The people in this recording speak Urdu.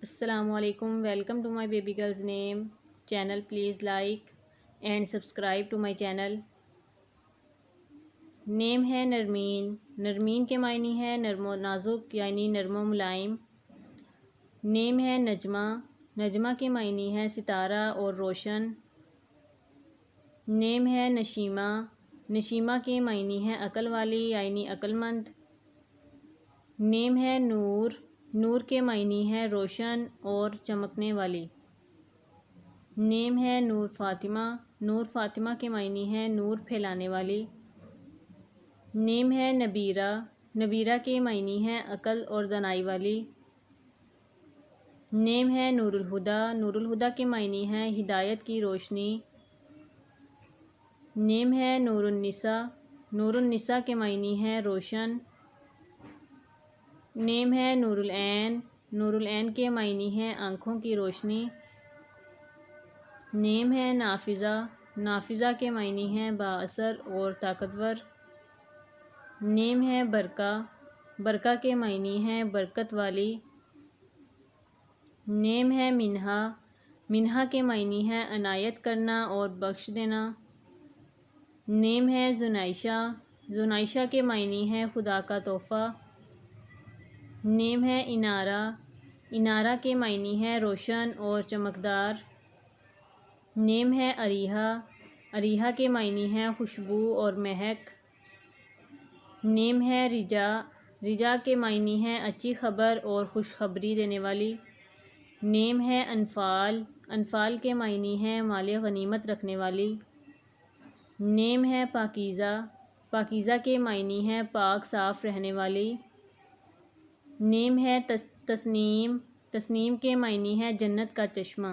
السلام علیکم. Welcome to my baby girls name channel. Please like and subscribe to my channel. Name ہے نرمین. نرمین کے معنی ہے نرم و نازک یعنی نرم و ملائم. نیم ہے نجمہ. نجمہ کے معنی ہے ستارہ اور روشن. نیم ہے نشیمہ. نشیمہ کے معنی ہے عقل والی یعنی عقل مند. نیم ہے نور. نور کے معنی ہے روشن اور چمکنے والی. نیم ہے نور فاطمہ. نور فاطمہ کے معنی ہے نور پھیلانے والی. نیم ہے نبیرہ. نبیرہ کے معنی ہے عقل اور دانائی والی. نیم ہے نور الہدیٰ. نور الہدیٰ کے معنی ہے ہدایت کی روشنی. نیم ہے نور النساء. نور النساء کے معنی ہے روشن. نیم ہے نور العین. نور العین کے معنی ہے آنکھوں کی روشنی. نیم ہے نافذہ. نافذہ کے معنی ہے بااثر اور طاقتور. نیم ہے برکہ. برکہ کے معنی ہے برکت والی. نیم ہے منہا. منہا کے معنی ہے عنایت کرنا اور بخش دینا. نیم ہے زنائشہ. زنائشہ کے معنی ہے خدا کا تحفہ. نیم ہے انارہ. انارہ کے معنی ہے روشن اور چمکدار. نیم ہے اریحہ. اریحہ کے معنی ہے خوشبو اور مہک. نیم ہے رجا. رجا کے معنی ہے اچھی خبر اور خوشخبری دینے والی. نیم ہے انفال. انفال کے معنی ہے مال غنیمت رکھنے والی. نیم ہے پاکیزہ. پاکیزہ کے معنی ہے پاک صاف رہنے والی. نیم ہے تسنیم. تسنیم کے معنی ہے جنت کا چشمہ.